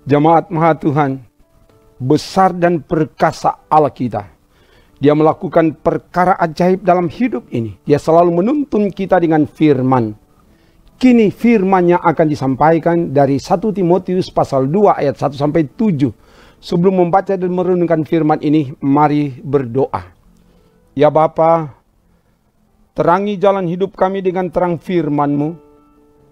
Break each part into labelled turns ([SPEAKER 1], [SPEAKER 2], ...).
[SPEAKER 1] Jemaat Maha Tuhan, besar dan perkasa Allah kita. Dia melakukan perkara ajaib dalam hidup ini. Dia selalu menuntun kita dengan firman. Kini firman-Nya akan disampaikan dari 1 Timotius pasal 2 ayat 1 sampai 7. Sebelum membaca dan merenungkan firman ini, mari berdoa. Ya Bapa, terangi jalan hidup kami dengan terang firman-Mu,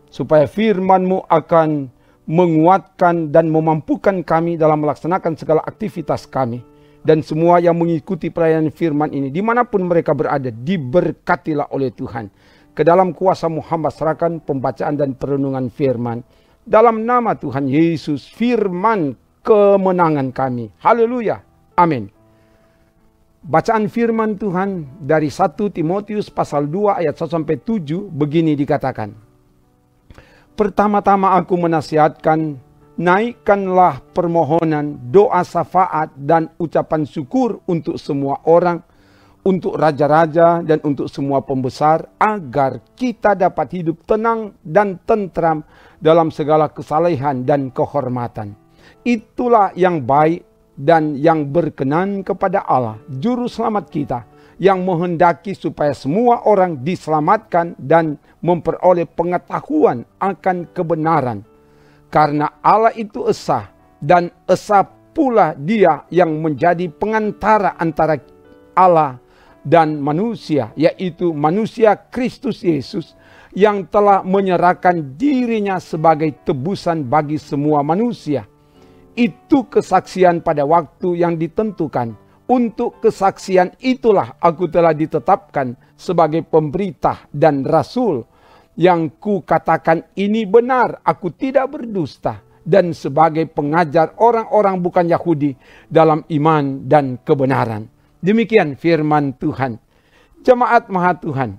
[SPEAKER 1] supaya firman-Mu akan menguatkan dan memampukan kami dalam melaksanakan segala aktivitas kami. Dan semua yang mengikuti pelayanan firman ini, dimanapun mereka berada, diberkatilah oleh Tuhan. Ke dalam kuasa-Mu hamba serahkan pembacaan dan perenungan firman. Dalam nama Tuhan Yesus, firman kemenangan kami. Haleluya. Amin. Bacaan firman Tuhan dari 1 Timotius pasal 2 ayat 1 sampai 7 begini dikatakan. Pertama-tama aku menasihatkan, naikkanlah permohonan, doa syafaat dan ucapan syukur untuk semua orang, untuk raja-raja dan untuk semua pembesar, agar kita dapat hidup tenang dan tentram dalam segala kesalehan dan kehormatan. Itulah yang baik dan yang berkenan kepada Allah, Juru Selamat kita, yang menghendaki supaya semua orang diselamatkan dan memperoleh pengetahuan akan kebenaran. Karena Allah itu esa, dan esa pula Dia yang menjadi pengantara antara Allah dan manusia, yaitu manusia Kristus Yesus, yang telah menyerahkan dirinya sebagai tebusan bagi semua manusia. Itu kesaksian pada waktu yang ditentukan. Untuk kesaksian itulah aku telah ditetapkan sebagai pemberita dan rasul. Yang ku katakan ini benar, aku tidak berdusta. Dan sebagai pengajar orang-orang bukan Yahudi dalam iman dan kebenaran. Demikian firman Tuhan. Jemaat Maha Tuhan,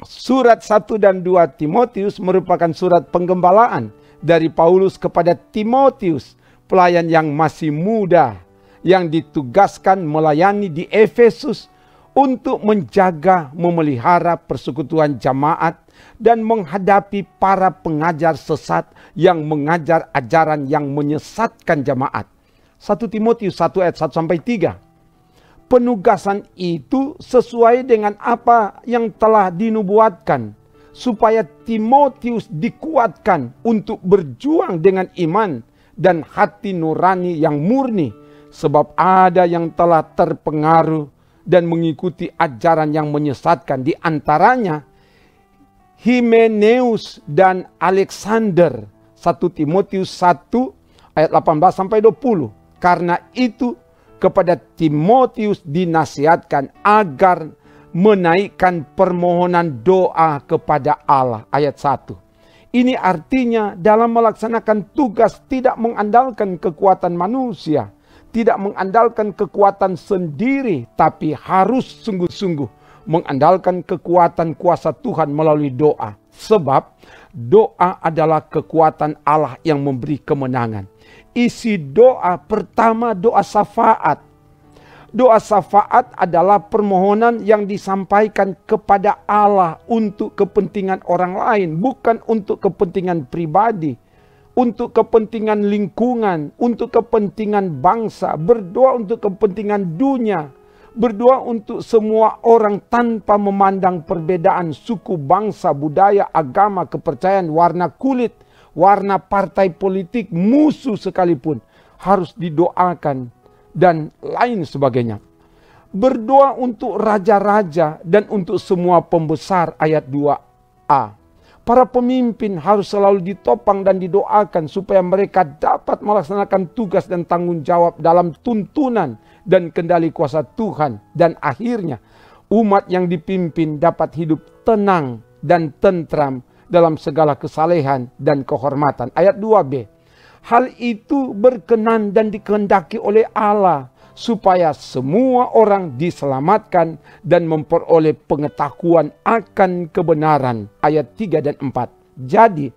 [SPEAKER 1] surat 1 dan 2 Timotius merupakan surat penggembalaan dari Paulus kepada Timotius, pelayan yang masih muda, yang ditugaskan melayani di Efesus untuk menjaga, memelihara persekutuan jamaat dan menghadapi para pengajar sesat yang mengajar ajaran yang menyesatkan jamaat. 1 Timotius 1 ayat 1 sampai 3. Penugasan itu sesuai dengan apa yang telah dinubuatkan, supaya Timotius dikuatkan untuk berjuang dengan iman dan hati nurani yang murni, sebab ada yang telah terpengaruh dan mengikuti ajaran yang menyesatkan, di antaranya Himeneus dan Alexander. 1 Timotius 1 ayat 18 sampai 20. Karena itu kepada Timotius dinasihatkan agar menaikkan permohonan doa kepada Allah. Ayat 1. Ini artinya dalam melaksanakan tugas tidak mengandalkan kekuatan manusia, tidak mengandalkan kekuatan sendiri, tapi harus sungguh-sungguh mengandalkan kekuatan kuasa Tuhan melalui doa. Sebab doa adalah kekuatan Allah yang memberi kemenangan. Isi doa pertama, doa syafaat. Doa syafaat adalah permohonan yang disampaikan kepada Allah untuk kepentingan orang lain, bukan untuk kepentingan pribadi, untuk kepentingan lingkungan, untuk kepentingan bangsa, berdoa untuk kepentingan dunia, berdoa untuk semua orang tanpa memandang perbedaan suku, bangsa, budaya, agama, kepercayaan, warna kulit, warna partai politik, musuh sekalipun harus didoakan dan lain sebagainya. Berdoa untuk raja-raja dan untuk semua pembesar, ayat 2a. Para pemimpin harus selalu ditopang dan didoakan supaya mereka dapat melaksanakan tugas dan tanggung jawab dalam tuntunan dan kendali kuasa Tuhan. Dan akhirnya umat yang dipimpin dapat hidup tenang dan tentram dalam segala kesalehan dan kehormatan. Ayat 2b. Hal itu berkenan dan dikehendaki oleh Allah, supaya semua orang diselamatkan dan memperoleh pengetahuan akan kebenaran. Ayat 3 dan 4. Jadi,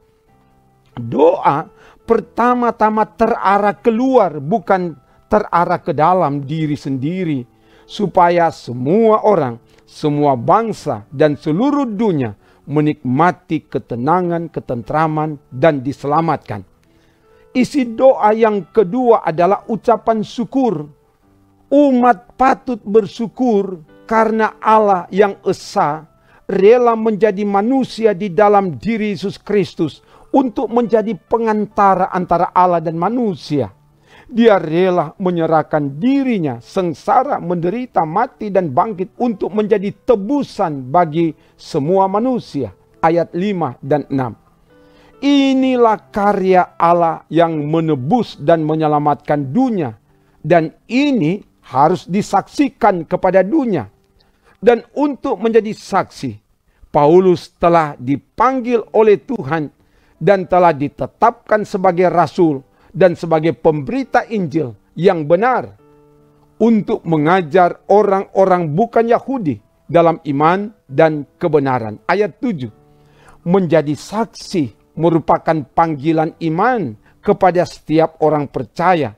[SPEAKER 1] doa pertama-tama terarah keluar, bukan terarah ke dalam diri sendiri. Supaya semua orang, semua bangsa, dan seluruh dunia menikmati ketenangan, ketentraman, dan diselamatkan. Isi doa yang kedua adalah ucapan syukur. Umat patut bersyukur karena Allah yang esa rela menjadi manusia di dalam diri Yesus Kristus untuk menjadi pengantara antara Allah dan manusia. Dia rela menyerahkan dirinya, sengsara, menderita, mati, dan bangkit untuk menjadi tebusan bagi semua manusia. Ayat 5 dan 6. Inilah karya Allah yang menebus dan menyelamatkan dunia. Dan ini harus disaksikan kepada dunia. Dan untuk menjadi saksi, Paulus telah dipanggil oleh Tuhan dan telah ditetapkan sebagai rasul dan sebagai pemberita Injil yang benar untuk mengajar orang-orang bukan Yahudi dalam iman dan kebenaran. Ayat 7. Menjadi saksi merupakan panggilan iman kepada setiap orang percaya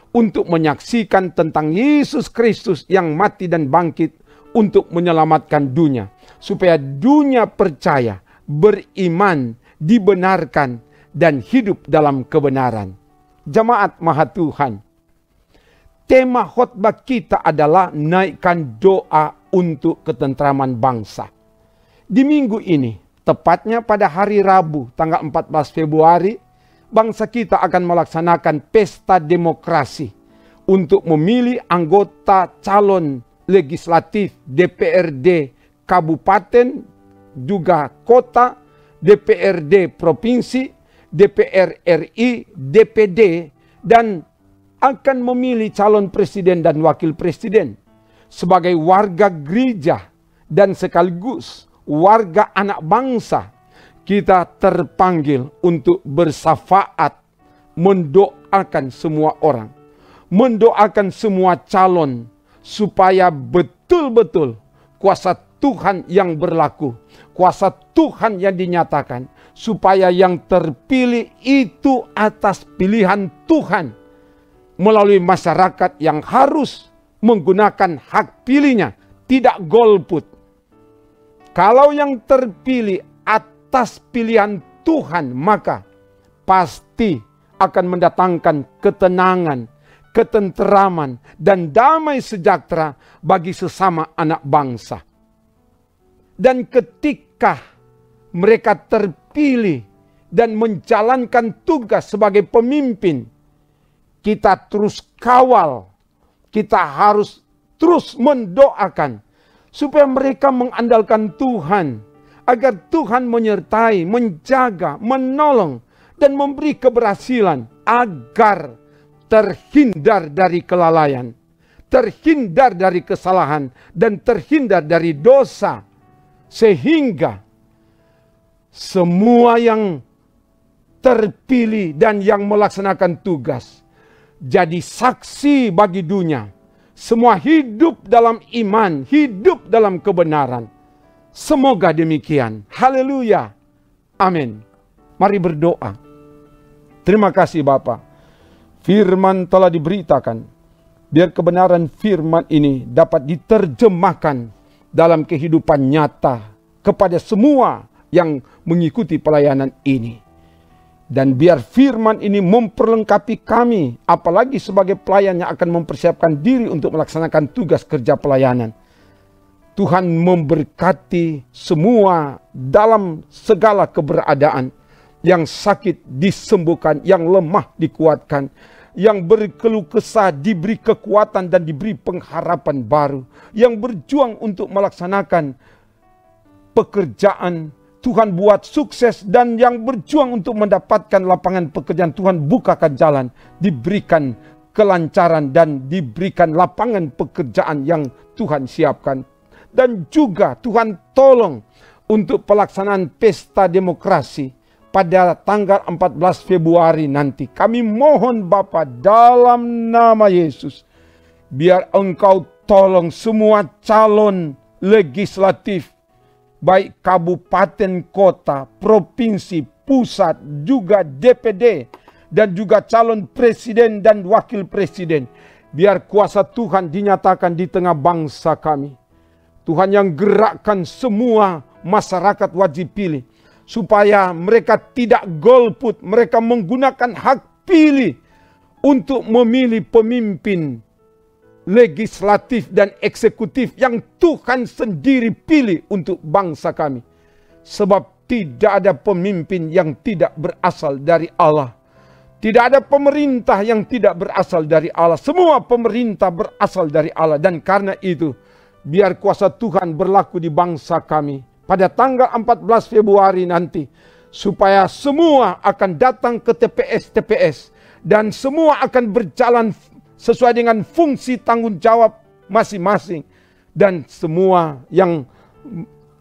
[SPEAKER 1] untuk menyaksikan tentang Yesus Kristus yang mati dan bangkit untuk menyelamatkan dunia, supaya dunia percaya, beriman, dibenarkan, dan hidup dalam kebenaran. Jemaat Maha Tuhan, tema khotbah kita adalah naikkan doa untuk ketentraman bangsa. Di minggu ini, tepatnya pada hari Rabu tanggal 14 Februari, bangsa kita akan melaksanakan pesta demokrasi untuk memilih anggota calon legislatif, DPRD kabupaten, juga kota, DPRD provinsi, DPR RI, DPD, dan akan memilih calon presiden dan wakil presiden. Sebagai warga gereja dan sekaligus warga anak bangsa, kita terpanggil untuk bersafaat mendoakan semua orang, mendoakan semua calon, supaya betul-betul kuasa Tuhan yang berlaku, kuasa Tuhan yang dinyatakan, supaya yang terpilih itu atas pilihan Tuhan melalui masyarakat yang harus menggunakan hak pilihnya, tidak golput. Kalau yang terpilih atas pilihan Tuhan, maka pasti akan mendatangkan ketenangan, ketenteraman, dan damai sejahtera bagi sesama anak bangsa. Dan ketika mereka terpilih dan menjalankan tugas sebagai pemimpin, kita terus kawal, kita harus terus mendoakan supaya mereka mengandalkan Tuhan, agar Tuhan menyertai, menjaga, menolong, dan memberi keberhasilan agar terhindar dari kelalaian, terhindar dari kesalahan, dan terhindar dari dosa. Sehingga semua yang terpilih dan yang melaksanakan tugas jadi saksi bagi dunia. Semua hidup dalam iman, hidup dalam kebenaran. Semoga demikian. Haleluya. Amin. Mari berdoa. Terima kasih Bapa. Firman telah diberitakan. Biar kebenaran firman ini dapat diterjemahkan dalam kehidupan nyata kepada semua yang mengikuti pelayanan ini. Dan biar firman ini memperlengkapi kami, apalagi sebagai pelayan yang akan mempersiapkan diri untuk melaksanakan tugas kerja pelayanan. Tuhan memberkati semua dalam segala keberadaan. Yang sakit disembuhkan, yang lemah dikuatkan, yang berkeluh kesah diberi kekuatan dan diberi pengharapan baru, yang berjuang untuk melaksanakan pekerjaan Tuhan buat sukses, dan yang berjuang untuk mendapatkan lapangan pekerjaan Tuhan bukakan jalan, diberikan kelancaran dan diberikan lapangan pekerjaan yang Tuhan siapkan. Dan juga Tuhan tolong untuk pelaksanaan pesta demokrasi pada tanggal 14 Februari nanti. Kami mohon Bapa dalam nama Yesus, biar Engkau tolong semua calon legislatif, baik kabupaten, kota, provinsi, pusat, juga DPD, dan juga calon presiden dan wakil presiden. Biar kuasa Tuhan dinyatakan di tengah bangsa kami. Tuhan yang gerakkan semua masyarakat wajib pilih, supaya mereka tidak golput, mereka menggunakan hak terpilih untuk memilih pemimpin legislatif dan eksekutif yang Tuhan sendiri pilih untuk bangsa kami. Sebab tidak ada pemimpin yang tidak berasal dari Allah. Tidak ada pemerintah yang tidak berasal dari Allah. Semua pemerintah berasal dari Allah. Dan karena itu, biar kuasa Tuhan berlaku di bangsa kami pada tanggal 14 Februari nanti. Supaya semua akan datang ke TPS-TPS. Dan semua akan berjalan sesuai dengan fungsi tanggung jawab masing-masing. Dan semua yang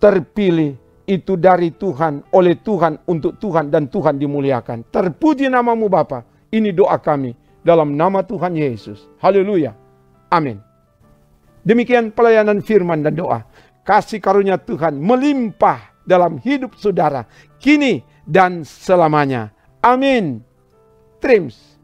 [SPEAKER 1] terpilih itu dari Tuhan, oleh Tuhan, untuk Tuhan, dan Tuhan dimuliakan. Terpuji namamu Bapa. Ini doa kami dalam nama Tuhan Yesus. Haleluya. Amin. Demikian pelayanan firman dan doa. Kasih karunia Tuhan melimpah dalam hidup saudara, kini dan selamanya. Amin. Trims.